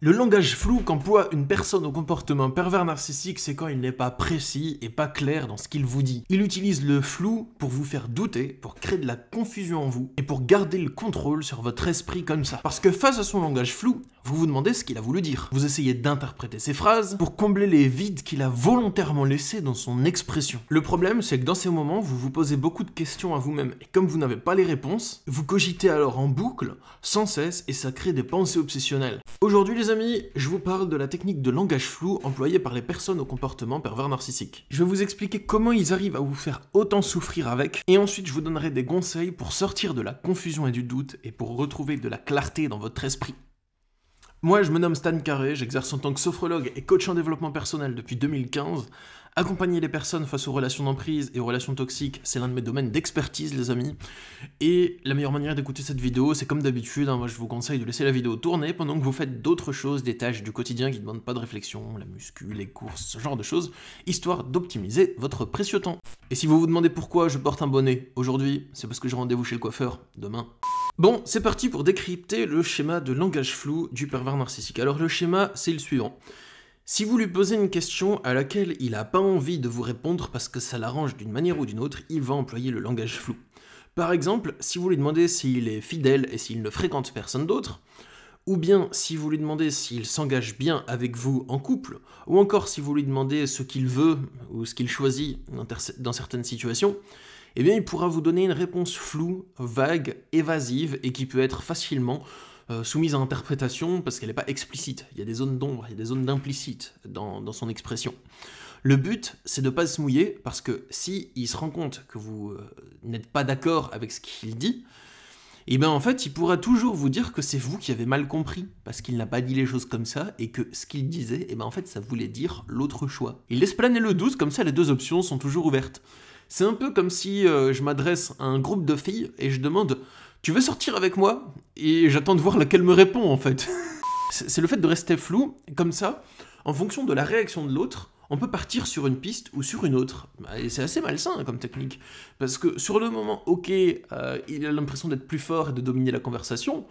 Le langage flou qu'emploie une personne au comportement pervers narcissique, c'est quand il n'est pas précis et pas clair dans ce qu'il vous dit. Il utilise le flou pour vous faire douter, pour créer de la confusion en vous et pour garder le contrôle sur votre esprit comme ça. Parce que face à son langage flou, vous vous demandez ce qu'il a voulu dire. Vous essayez d'interpréter ses phrases pour combler les vides qu'il a volontairement laissés dans son expression. Le problème, c'est que dans ces moments, vous vous posez beaucoup de questions à vous-même et comme vous n'avez pas les réponses, vous cogitez alors en boucle, sans cesse, et ça crée des pensées obsessionnelles. Aujourd'hui les amis, je vous parle de la technique de langage flou employée par les personnes au comportement pervers narcissique. Je vais vous expliquer comment ils arrivent à vous faire autant souffrir avec, et ensuite je vous donnerai des conseils pour sortir de la confusion et du doute, et pour retrouver de la clarté dans votre esprit. Moi, je me nomme Stan Carré, j'exerce en tant que sophrologue et coach en développement personnel depuis 2015. Accompagner les personnes face aux relations d'emprise et aux relations toxiques, c'est l'un de mes domaines d'expertise, les amis. Et la meilleure manière d'écouter cette vidéo, c'est comme d'habitude, moi je vous conseille de laisser la vidéo tourner pendant que vous faites d'autres choses, des tâches du quotidien qui ne demandent pas de réflexion, la muscu, les courses, ce genre de choses, histoire d'optimiser votre précieux temps. Et si vous vous demandez pourquoi je porte un bonnet aujourd'hui, c'est parce que j'ai rendez-vous chez le coiffeur demain. Bon, c'est parti pour décrypter le schéma de langage flou du pervers narcissique. Alors le schéma, c'est le suivant. Si vous lui posez une question à laquelle il n'a pas envie de vous répondre parce que ça l'arrange d'une manière ou d'une autre, il va employer le langage flou. Par exemple, si vous lui demandez s'il est fidèle et s'il ne fréquente personne d'autre, ou bien si vous lui demandez s'il s'engage bien avec vous en couple, ou encore si vous lui demandez ce qu'il veut ou ce qu'il choisit dans certaines situations, eh bien il pourra vous donner une réponse floue, vague, évasive et qui peut être facilement soumise à interprétation parce qu'elle n'est pas explicite. Il y a des zones d'ombre, il y a des zones d'implicite dans son expression. Le but, c'est de ne pas se mouiller parce que si il se rend compte que vous n'êtes pas d'accord avec ce qu'il dit, et bien en fait, il pourra toujours vous dire que c'est vous qui avez mal compris, parce qu'il n'a pas dit les choses comme ça, et que ce qu'il disait, et ben en fait, ça voulait dire l'autre choix. Il laisse planer le doute, comme ça les deux options sont toujours ouvertes. C'est un peu comme si je m'adresse à un groupe de filles, et je demande « Tu veux sortir avec moi ?» Et j'attends de voir laquelle me répond, en fait. C'est le fait de rester flou, comme ça, en fonction de la réaction de l'autre, on peut partir sur une piste ou sur une autre. Et c'est assez malsain comme technique. Parce que sur le moment, ok, il a l'impression d'être plus fort et de dominer la conversation,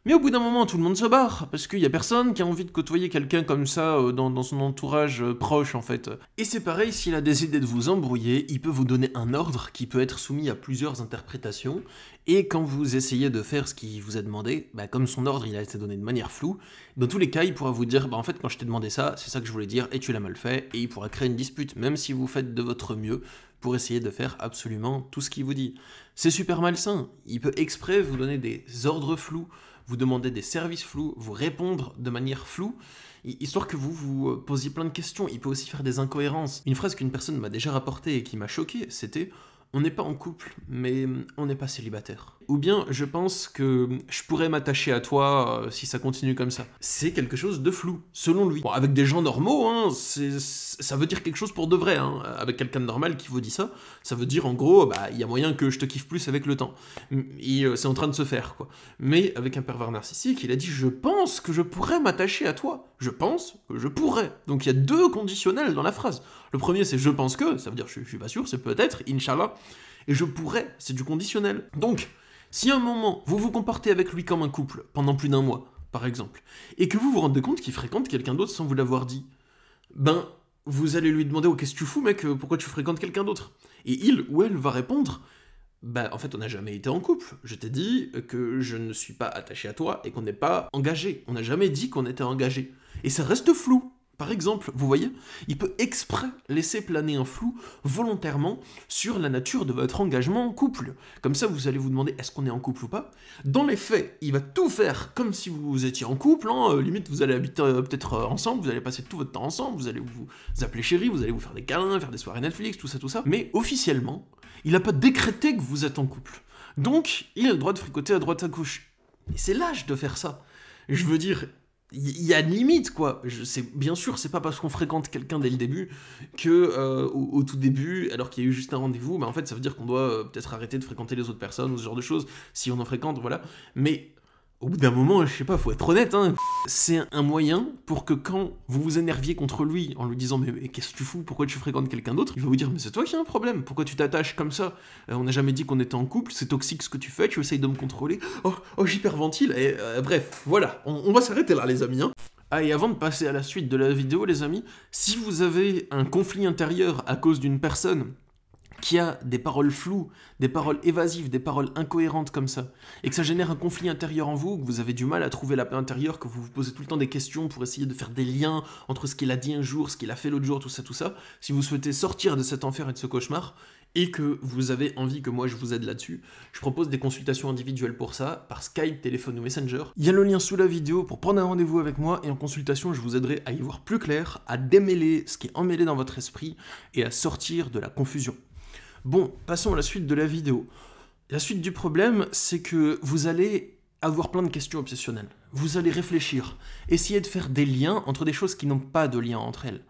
mais au bout d'un moment, tout le monde se barre, parce qu'il y a personne qui a envie de côtoyer quelqu'un comme ça dans son entourage proche, en fait. Et c'est pareil, s'il a décidé de vous embrouiller, il peut vous donner un ordre qui peut être soumis à plusieurs interprétations, et quand vous essayez de faire ce qui vous est demandé, comme son ordre il a été donné de manière floue, dans tous les cas, il pourra vous dire, en fait, quand je t'ai demandé ça, c'est ça que je voulais dire, et tu l'as mal fait, et il pourra créer une dispute, même si vous faites de votre mieux, pour essayer de faire absolument tout ce qu'il vous dit. C'est super malsain, il peut exprès vous donner des ordres flous, vous demander des services flous, vous répondre de manière floue, histoire que vous vous posiez plein de questions. Il peut aussi faire des incohérences. Une phrase qu'une personne m'a déjà rapportée et qui m'a choqué, c'était « On n'est pas en couple, mais on n'est pas célibataire ». Ou bien « Je pense que je pourrais m'attacher à toi si ça continue comme ça ». C'est quelque chose de flou, selon lui. Bon, avec des gens normaux, ça veut dire quelque chose pour de vrai. Avec quelqu'un de normal qui vous dit ça, ça veut dire en gros, il y a moyen que je te kiffe plus avec le temps. Et c'est en train de se faire, quoi. Mais avec un pervers narcissique, il a dit « Je pense que je pourrais m'attacher à toi. Je pense que je pourrais ». Donc il y a deux conditionnels dans la phrase. Le premier, c'est « je pense que », ça veut dire « je suis pas sûr », c'est peut-être, Inch'Allah. Et « je pourrais », c'est du conditionnel. Donc, si à un moment, vous vous comportez avec lui comme un couple, pendant plus d'un mois, par exemple, et que vous vous rendez compte qu'il fréquente quelqu'un d'autre sans vous l'avoir dit, vous allez lui demander « Oh, qu'est-ce que tu fous, mec? Pourquoi tu fréquentes quelqu'un d'autre ?» Et il ou elle va répondre « En fait, on n'a jamais été en couple. Je t'ai dit que je ne suis pas attaché à toi et qu'on n'est pas engagé. On n'a jamais dit qu'on était engagé. » Et ça reste flou. Par exemple, vous voyez, il peut exprès laisser planer un flou volontairement sur la nature de votre engagement en couple. Comme ça, vous allez vous demander est-ce qu'on est en couple ou pas. Dans les faits, il va tout faire comme si vous étiez en couple. Limite, vous allez habiter peut-être ensemble, vous allez passer tout votre temps ensemble, vous allez vous appeler chérie, vous allez vous faire des câlins, faire des soirées Netflix, tout ça. Mais officiellement, il n'a pas décrété que vous êtes en couple. Donc, il a le droit de fricoter à droite à gauche. Et c'est lâche de faire ça. Je veux dire... Il y a une limite, quoi. Bien sûr, c'est pas parce qu'on fréquente quelqu'un dès le début que, au tout début, alors qu'il y a eu juste un rendez-vous, en fait, ça veut dire qu'on doit peut-être arrêter de fréquenter les autres personnes ou ce genre de choses, si on en fréquente, voilà. Mais au bout d'un moment, je sais pas, faut être honnête, c'est un moyen pour que quand vous vous énerviez contre lui en lui disant mais qu'est-ce que tu fous, pourquoi tu fréquentes quelqu'un d'autre, il va vous dire mais c'est toi qui as un problème, pourquoi tu t'attaches comme ça, on n'a jamais dit qu'on était en couple, c'est toxique ce que tu fais, tu essayes de me contrôler, oh j'hyperventile, et bref, voilà, on va s'arrêter là les amis. Ah, et avant de passer à la suite de la vidéo, les amis, si vous avez un conflit intérieur à cause d'une personne qui a des paroles floues, des paroles évasives, des paroles incohérentes comme ça, et que ça génère un conflit intérieur en vous, que vous avez du mal à trouver la paix intérieure, que vous vous posez tout le temps des questions pour essayer de faire des liens entre ce qu'il a dit un jour, ce qu'il a fait l'autre jour, tout ça, si vous souhaitez sortir de cet enfer et de ce cauchemar, et que vous avez envie que moi je vous aide là-dessus, je propose des consultations individuelles pour ça, par Skype, téléphone ou Messenger. Il y a le lien sous la vidéo pour prendre un rendez-vous avec moi, et en consultation je vous aiderai à y voir plus clair, à démêler ce qui est emmêlé dans votre esprit, et à sortir de la confusion. Bon, passons à la suite de la vidéo. La suite du problème, c'est que vous allez avoir plein de questions obsessionnelles. Vous allez réfléchir, essayer de faire des liens entre des choses qui n'ont pas de lien entre elles.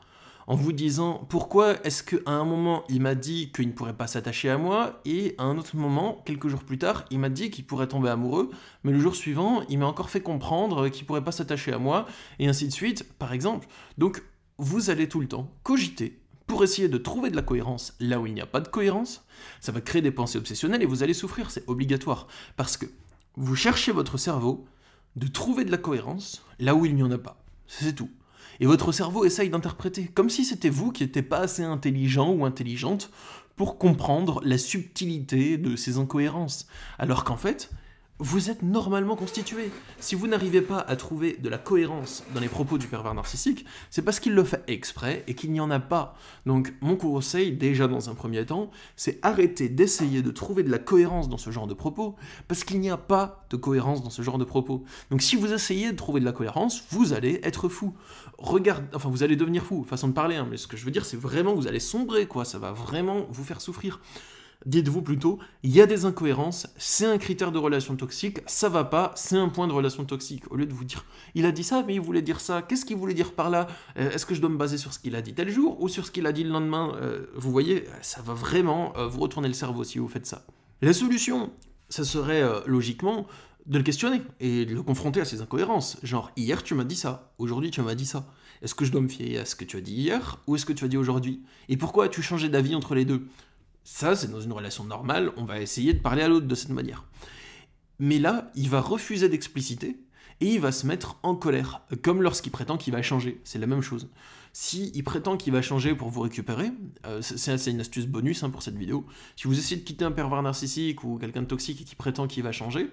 En vous disant, pourquoi est-ce qu'à un moment, il m'a dit qu'il ne pourrait pas s'attacher à moi, et à un autre moment, quelques jours plus tard, il m'a dit qu'il pourrait tomber amoureux, mais le jour suivant, il m'a encore fait comprendre qu'il ne pourrait pas s'attacher à moi, et ainsi de suite, par exemple. Donc, vous allez tout le temps cogiter, pour essayer de trouver de la cohérence là où il n'y a pas de cohérence. Ça va créer des pensées obsessionnelles et vous allez souffrir, c'est obligatoire. Parce que vous cherchez votre cerveau de trouver de la cohérence là où il n'y en a pas. C'est tout. Et votre cerveau essaye d'interpréter, comme si c'était vous qui n'étiez pas assez intelligent ou intelligente pour comprendre la subtilité de ces incohérences. Alors qu'en fait, vous êtes normalement constitué. Si vous n'arrivez pas à trouver de la cohérence dans les propos du pervers narcissique, c'est parce qu'il le fait exprès et qu'il n'y en a pas. Donc mon conseil, déjà dans un premier temps, c'est arrêter d'essayer de trouver de la cohérence dans ce genre de propos, parce qu'il n'y a pas de cohérence dans ce genre de propos. Donc si vous essayez de trouver de la cohérence, vous allez être fou. Enfin vous allez devenir fou, façon de parler, hein, mais ce que je veux dire c'est vraiment que vous allez sombrer, quoi, ça va vraiment vous faire souffrir. Dites-vous plutôt, il y a des incohérences, c'est un critère de relation toxique, ça va pas, c'est un point de relation toxique. Au lieu de vous dire, il a dit ça, mais il voulait dire ça, qu'est-ce qu'il voulait dire par là? Est-ce que je dois me baser sur ce qu'il a dit tel jour ou sur ce qu'il a dit le lendemain? Vous voyez, ça va vraiment vous retourner le cerveau si vous faites ça. La solution, ça serait logiquement de le questionner et de le confronter à ses incohérences. Genre, hier tu m'as dit ça, aujourd'hui tu m'as dit ça. Est-ce que je dois me fier à ce que tu as dit hier ou est-ce que tu as dit aujourd'hui? Et pourquoi as-tu changé d'avis entre les deux? Ça, c'est dans une relation normale, on va essayer de parler à l'autre de cette manière. Mais là, il va refuser d'expliciter, et il va se mettre en colère, comme lorsqu'il prétend qu'il va changer, c'est la même chose. S'il prétend qu'il va changer pour vous récupérer, c'est une astuce bonus pour cette vidéo, si vous essayez de quitter un pervers narcissique ou quelqu'un de toxique et qui prétend qu'il va changer,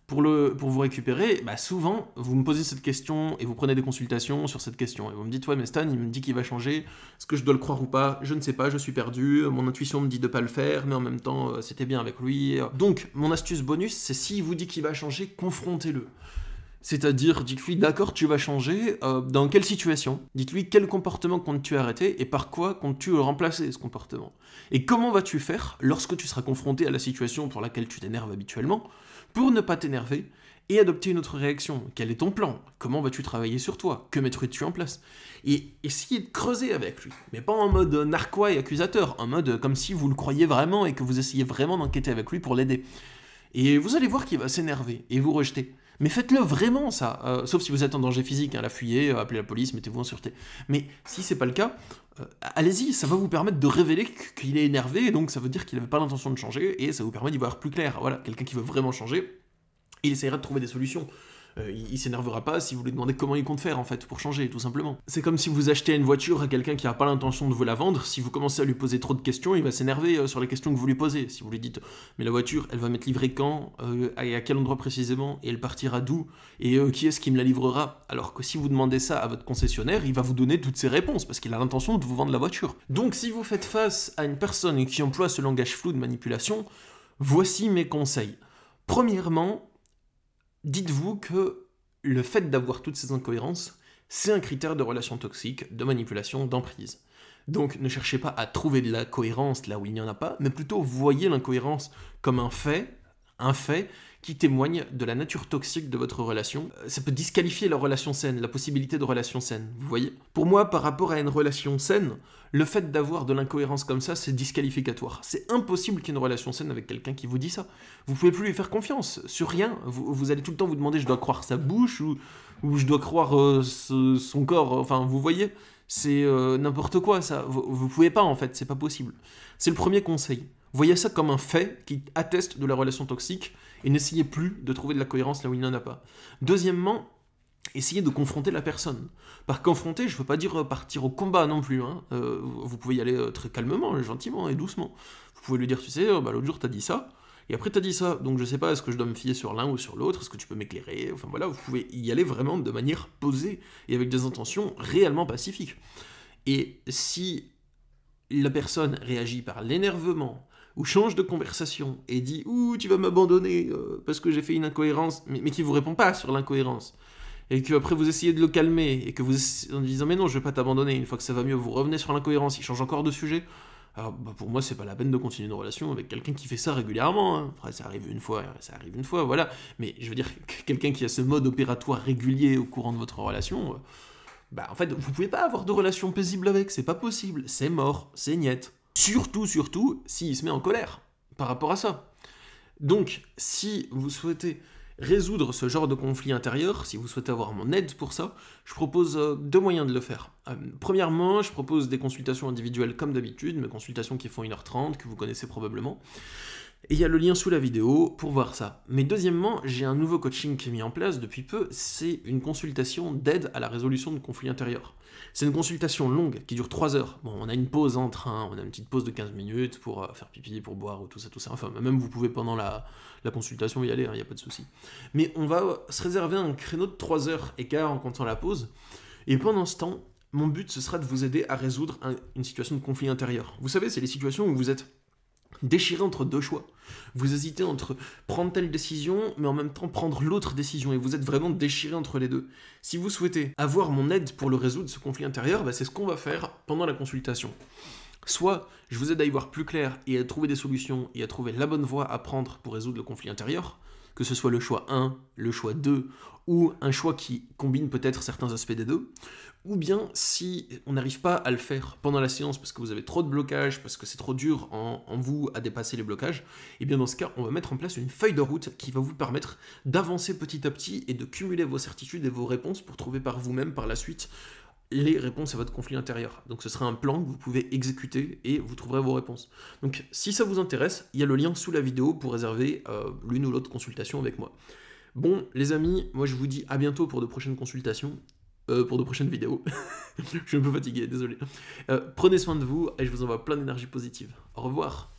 pour vous récupérer, souvent, vous me posez cette question et vous prenez des consultations sur cette question. Et vous me dites, ouais, mais Stan, il me dit qu'il va changer. Est-ce que je dois le croire ou pas? Je ne sais pas, je suis perdu. Mon intuition me dit de ne pas le faire, mais en même temps, c'était bien avec lui. Donc, mon astuce bonus, c'est s'il vous dit qu'il va changer, confrontez-le. C'est-à-dire, dites-lui, d'accord, tu vas changer, dans quelle situation? Dites-lui quel comportement comptes-tu arrêter et par quoi comptes-tu remplacer ce comportement? Et comment vas-tu faire lorsque tu seras confronté à la situation pour laquelle tu t'énerves habituellement, pour ne pas t'énerver et adopter une autre réaction? Quel est ton plan? Comment vas-tu travailler sur toi? Que mettrais-tu en place? Et essayez de creuser avec lui, mais pas en mode narquois et accusateur, en mode comme si vous le croyiez vraiment et que vous essayez vraiment d'enquêter avec lui pour l'aider. Et vous allez voir qu'il va s'énerver et vous rejeter. Mais faites-le vraiment, ça. Sauf si vous êtes en danger physique, la fuyez, appelez la police, mettez-vous en sûreté. Mais si c'est pas le cas, allez-y, ça va vous permettre de révéler qu'il est énervé, et donc ça veut dire qu'il n'avait pas l'intention de changer, et ça vous permet d'y voir plus clair. Voilà, quelqu'un qui veut vraiment changer, il essaiera de trouver des solutions. Il s'énervera pas si vous lui demandez comment il compte faire en fait pour changer, tout simplement. C'est comme si vous achetez une voiture à quelqu'un qui n'a pas l'intention de vous la vendre, si vous commencez à lui poser trop de questions, il va s'énerver sur les questions que vous lui posez. Si vous lui dites mais la voiture elle va m'être livrée quand, et à quel endroit précisément, et elle partira d'où, et qui est-ce qui me la livrera? Alors que si vous demandez ça à votre concessionnaire, il va vous donner toutes ses réponses parce qu'il a l'intention de vous vendre la voiture. Donc si vous faites face à une personne qui emploie ce langage flou de manipulation, voici mes conseils. Premièrement, dites-vous que le fait d'avoir toutes ces incohérences, c'est un critère de relation toxique, de manipulation, d'emprise. Donc ne cherchez pas à trouver de la cohérence là où il n'y en a pas, mais plutôt voyez l'incohérence comme un fait qui témoigne de la nature toxique de votre relation. Ça peut disqualifier la relation saine, la possibilité de relation saine, vous voyez? Pour moi, par rapport à une relation saine, le fait d'avoir de l'incohérence comme ça, c'est disqualificatoire. C'est impossible qu'il y ait une relation saine avec quelqu'un qui vous dit ça. Vous pouvez plus lui faire confiance sur rien. Vous allez tout le temps vous demander, je dois croire sa bouche ou je dois croire son corps. Enfin, vous voyez, c'est n'importe quoi ça. Vous pouvez pas en fait, c'est pas possible. C'est le premier conseil. Voyez ça comme un fait qui atteste de la relation toxique et n'essayez plus de trouver de la cohérence là où il n'y en a pas. Deuxièmement, essayez de confronter la personne. Par confronter, je ne veux pas dire partir au combat non plus, hein. Vous pouvez y aller très calmement, gentiment et doucement. Vous pouvez lui dire, tu sais, l'autre jour t'as dit ça, et après t'as dit ça, donc je sais pas, est-ce que je dois me fier sur l'un ou sur l'autre, est-ce que tu peux m'éclairer, enfin voilà, vous pouvez y aller vraiment de manière posée, et avec des intentions réellement pacifiques. Et si la personne réagit par l'énervement, ou change de conversation, et dit « Ouh, tu vas m'abandonner parce que j'ai fait une incohérence », mais qui vous répond pas sur l'incohérence, et que après vous essayez de le calmer, et que vous en disant « Mais non, je vais pas t'abandonner », une fois que ça va mieux, vous revenez sur l'incohérence, il change encore de sujet, alors pour moi c'est pas la peine de continuer une relation avec quelqu'un qui fait ça régulièrement, hein. Après ça arrive une fois, voilà, mais je veux dire, quelqu'un qui a ce mode opératoire régulier au courant de votre relation, en fait vous pouvez pas avoir de relation paisible avec, c'est pas possible, c'est mort, c'est niet. Surtout, s'il se met en colère par rapport à ça. Donc, si vous souhaitez résoudre ce genre de conflit intérieur, si vous souhaitez avoir mon aide pour ça, je propose 2 moyens de le faire. Premièrement, je propose des consultations individuelles comme d'habitude, mes consultations qui font 1h30, que vous connaissez probablement. Et il y a le lien sous la vidéo pour voir ça. Mais deuxièmement, j'ai un nouveau coaching qui est mis en place depuis peu, c'est une consultation d'aide à la résolution de conflits intérieurs. C'est une consultation longue qui dure 3 heures. Bon, on a une pause en train, on a une petite pause de 15 minutes pour faire pipi, pour boire, ou tout ça. Enfin, même vous pouvez pendant la consultation y aller, il n'y a pas de souci. Mais on va se réserver un créneau de 3 heures et quart en comptant la pause. Et pendant ce temps, mon but, ce sera de vous aider à résoudre une situation de conflit intérieur. Vous savez, c'est les situations où vous êtes déchiré entre 2 choix. Vous hésitez entre prendre telle décision, mais en même temps prendre l'autre décision, et vous êtes vraiment déchiré entre les deux. Si vous souhaitez avoir mon aide pour le résoudre, ce conflit intérieur, c'est ce qu'on va faire pendant la consultation. Soit je vous aide à y voir plus clair et à trouver des solutions et à trouver la bonne voie à prendre pour résoudre le conflit intérieur, que ce soit le choix 1, le choix 2, ou un choix qui combine peut-être certains aspects des deux, ou bien si on n'arrive pas à le faire pendant la séance parce que vous avez trop de blocages, parce que c'est trop dur en vous à dépasser les blocages, et bien dans ce cas, on va mettre en place une feuille de route qui va vous permettre d'avancer petit à petit et de cumuler vos certitudes et vos réponses pour trouver par vous-même par la suite les réponses à votre conflit intérieur. Donc ce sera un plan que vous pouvez exécuter et vous trouverez vos réponses. Donc si ça vous intéresse, il y a le lien sous la vidéo pour réserver l'une ou l'autre consultation avec moi. Bon les amis, moi je vous dis à bientôt pour de prochaines consultations, pour de prochaines vidéos. Je suis un peu fatigué, désolé. Prenez soin de vous et je vous envoie plein d'énergie positive. Au revoir.